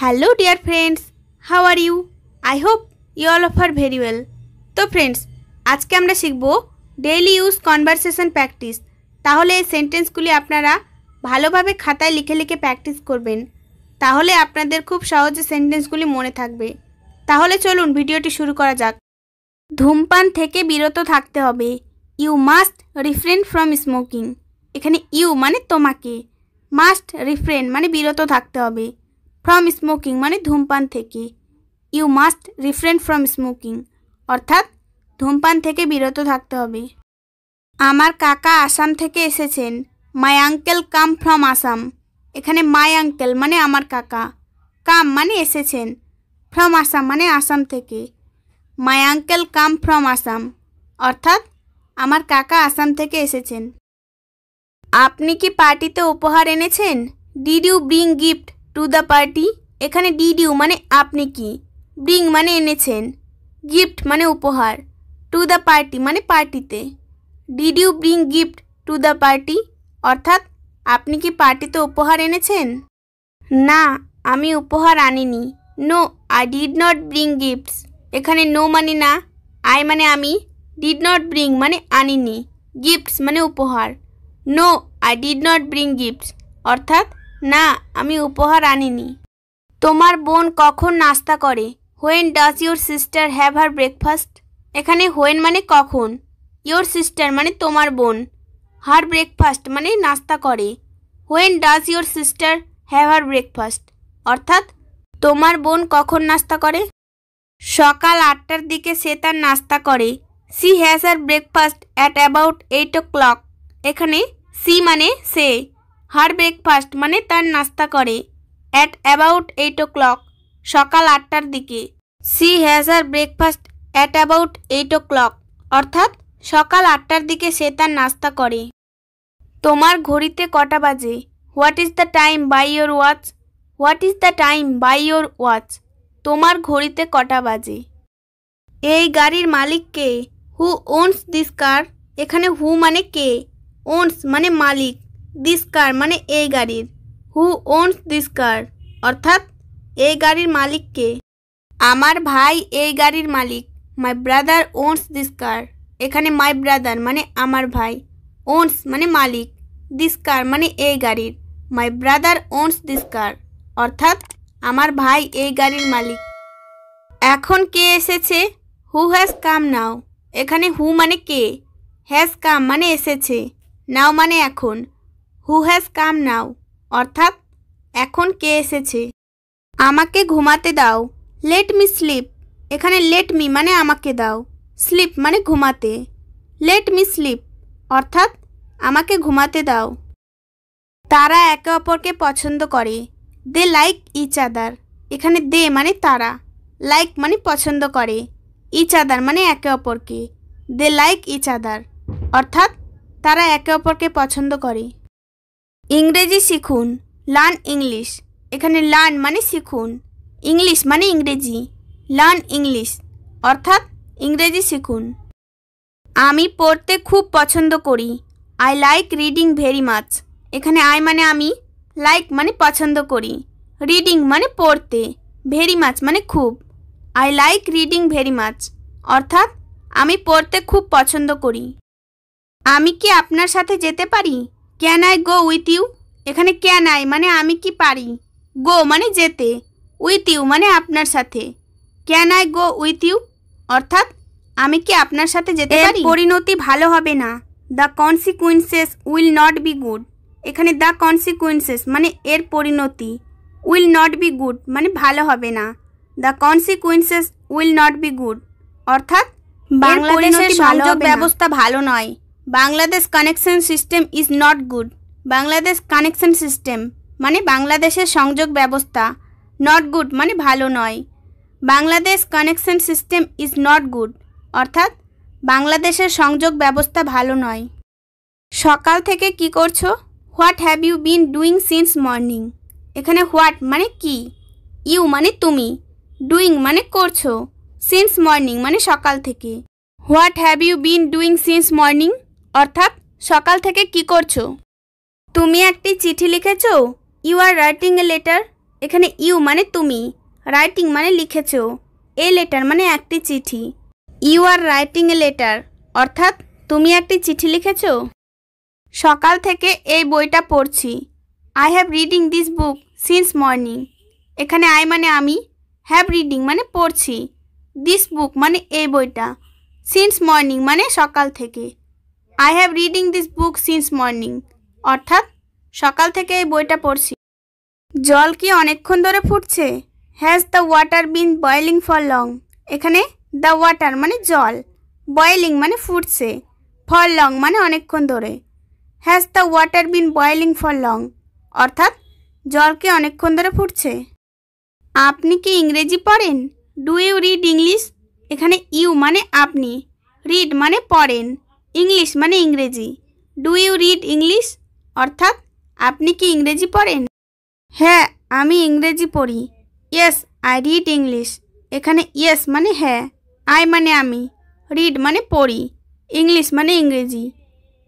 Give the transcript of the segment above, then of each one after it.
Hello dear friends, how are you? I hope you all are very well. তো friends আজকে আমরা শিখব daily use conversation practice. তাহলে এই সেন্টেন্সগুলি আপনারা ভালোভাবে খাতায় লিখে লিখে প্র্যাকটিস করবেন, তাহলে আপনাদের খুব সহজে সেন্টেন্সগুলি মনে থাকবে। তাহলে চলুন ভিডিওটি শুরু করা যাক। ধূমপান থেকে বিরত থাকতে হবে। You must refrain from smoking. এখানে ইউ মানে তোমাকে, মাস্ট রিফ্রেন মানে বিরত থাকতে হবে, ফ্রম স্মোকিং মানে ধূমপান থেকে। You must refrain from smoking অর্থাৎ ধূমপান থেকে বিরত থাকতে হবে। আমার কাকা আসাম থেকে এসেছেন। My uncle come from Assam. এখানে মাই আঙ্কেল মানে আমার কাকা, কাম মানে এসেছেন, ফ্রম আসাম মানে আসাম থেকে। My uncle come from Assam অর্থাৎ আমার কাকা আসাম থেকে এসেছেন। আপনি কি পার্টিতে উপহার এনেছেন? Did you bring gift to the party. এখানে ডিড ইউ মানে আপনি কি, ব্রিং মানে এনেছেন, গিফট মানে উপহার, টু দ্য পার্টি মানে পার্টিতে। Did you bring gift to the party অর্থাৎ আপনি কি পার্টিতে উপহার এনেছেন? না, আমি উপহার আনিনি। No, I did not bring gifts. এখানে নো মানে না, আই মানে আমি, ডিড নট ব্রিং মানে আনিনি, গিফটস মানে উপহার। No, I did not bring gifts অর্থাৎ না, আমি উপহার আনিনি। তোমার বোন কখন নাস্তা করে? When does your sister have her breakfast. এখানে হোয়েন মানে কখন, ইয়োর সিস্টার মানে তোমার বোন, হার ব্রেকফাস্ট মানে নাস্তা করে। When does your sister have her breakfast অর্থাৎ তোমার বোন কখন নাস্তা করে? সকাল 8টার দিকে সে তার নাস্তা করে। She has her breakfast at about 8 o'clock। এখানে সি মানে সে, হার ব্রেকফাস্ট মানে তার নাস্তা করে, অ্যাট অ্যাবাউট 8 o'clock সকাল 8টার দিকে। She has her breakfast at about 8 o'clock অর্থাৎ সকাল 8টার দিকে সে তার নাস্তা করে। তোমার ঘড়িতে কটা বাজে? What is the time by your watch. What is the time by your watch তোমার ঘড়িতে কটা বাজে? এই গাড়ির মালিক কে? হু ওনস দিস কার। এখানে হু মানে কে, ওনস মানে মালিক, দিস কার মানে এই গাড়ির। হু ওনস দিস কার অর্থাৎ এই গাড়ির মালিক কে? আমার ভাই এই গাড়ির মালিক। মাই ব্রাদার ওনস দিস কার। এখানে মাই ব্রাদার মানে আমার ভাই, ওনস মানে মালিক, দিস কার মানে এই গাড়ির। মাই ব্রাদার ওনস দিস কার অর্থাৎ আমার ভাই এই গাড়ির মালিক। এখন কে এসেছে? হু হ্যাজ কাম নাও। এখানে হু মানে কে, হ্যাজ কাম মানে এসেছে, নাও মানে এখন। হু হ্যাজ কাম নাও অর্থাৎ এখন কে এসেছে। আমাকে ঘুমাতে দাও। Let me slip. এখানে লেট মি মানে আমাকে দাও, স্লিপ মানে ঘুমাতে। লেট মি স্লিপ অর্থাৎ আমাকে ঘুমাতে দাও। তারা একে অপরকে পছন্দ করে। দে লাইক ইচ আদার। এখানে দে মানে তারা, লাইক মানে পছন্দ করে, ইচ আদার মানে একে অপরকে। দে লাইক ইচ আদার অর্থাৎ তারা একে অপরকে পছন্দ করে। ইংরেজি শিখুন। Learn English. এখানে লার্ন মানে শিখুন, ইংলিশ মানে ইংরেজি, লার্ন ইংলিশ অর্থাৎ ইংরেজি শিখুন। আমি পড়তে খুব পছন্দ করি। I like reading very much. এখানে আই মানে আমি, লাইক মানে পছন্দ করি, রিডিং মানে পড়তে, ভেরি মাচ মানে খুব। I like reading very much অর্থাৎ আমি পড়তে খুব পছন্দ করি। আমি কি আপনার সাথে যেতে পারি? Can I go with you. এখানে ক্যান আই মানে আমি কি পারি, গো মানে যেতে, উইথ ইউ মানে আপনার সাথে। Can I go with you অর্থাৎ আমি কি আপনার সাথে যেতে পারি? পরিণতি ভালো হবে না। The consequences will not be good. এখানে দ্য কনসিকুয়েন্সেস মানে এর পরিণতি, উইল নট বি গুড মানে ভালো হবে না। The consequences will not be good অর্থাৎ বাংলাদেশের সংযোগ ব্যবস্থা ভালো নয়। Bangladesh connection system is not good. Bangladesh connection system মানে বাংলাদেশের সংযোগ ব্যবস্থা, নট গুড মানে ভালো নয়। Bangladesh connection system is not good অর্থাৎ বাংলাদেশের সংযোগ ব্যবস্থা ভালো নয়। সকাল থেকে কি করছো? What have you been doing since morning. এখানে হোয়াট মানে কি, ইউ মানে তুমি, ডুইং মানে করছো, সিন্স মর্নিং মানে সকাল থেকে। What have you been doing since morning অর্থাৎ সকাল থেকে কি করছো? তুমি একটি চিঠি লিখেছো? You are writing a letter. এখানে ইউ মানে তুমি, রাইটিং মানে লিখেছো, এ লেটার মানে একটি চিঠি। You are writing a letter অর্থাৎ তুমি একটি চিঠি লিখেছো। সকাল থেকে এই বইটা পড়ছি। I have reading this book since morning. এখানে আই মানে আমি, হ্যাভ রিডিং মানে পড়ছি, দিস বুক মানে এই বইটা, সিন্স মর্নিং মানে সকাল থেকে। I have reading this book since morning অর্থাৎ সকাল থেকে এই বইটা পড়ছি। জল কি অনেকক্ষণ ধরে ফুটছে? Has the water been boiling for long. এখানে দ্য ওয়াটার মানে জল, বয়েলিং মানে ফুটছে, ফর লং মানে অনেকক্ষণ ধরে। Has the water been boiling for long অর্থাৎ জল কি অনেকক্ষণ ধরে ফুটছে। আপনি কি ইংরেজি পড়েন? Do you read English? এখানে ইউ মানে আপনি, রিড মানে পড়েন, ইংলিশ মানে ইংরেজি। ডু ইউ রিড ইংলিশ অর্থাৎ আপনি কি ইংরেজি পড়েন? হ্যাঁ, আমি ইংরেজি পড়ি। Yes I read English. এখানে ইয়েস মানে হ্যাঁ, আই মানে আমি, রিড মানে পড়ি, ইংলিশ মানে ইংরেজি।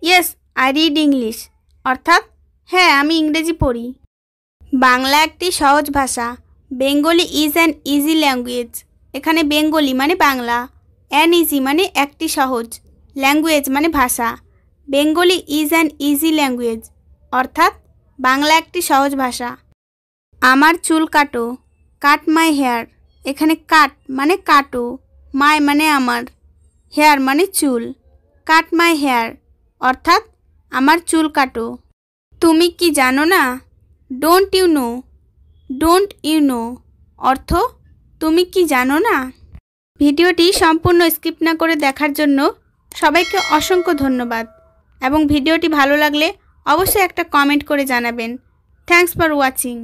ইয়েস আই রিড ইংলিশ অর্থাৎ হ্যাঁ আমি ইংরেজি পড়ি। বাংলা একটি সহজ ভাষা। Bengali is an easy language. এখানে বেঙ্গলি মানে বাংলা, অ্যান ইজি মানে একটি সহজ, ল্যাঙ্গুয়েজ মানে ভাষা। Bengali is an easy language অর্থাৎ বাংলা একটি সহজ ভাষা। আমার চুল কাটো, কাট মাই হেয়ার। এখানে কাট মানে কাটো, মাই মানে আমার, হেয়ার মানে চুল। কাট মাই হেয়ার অর্থাৎ আমার চুল কাটো। তুমি কি জানো না? Don't you know. Don't you know অর্থ তুমি কি জানো না। ভিডিওটি সম্পূর্ণ স্কিপ না করে দেখার জন্য সবাইকে অসংখ্য ধন্যবাদ এবং ভিডিওটি ভালো লাগলে অবশ্যই একটা কমেন্ট করে জানাবেন। Thanks for watching.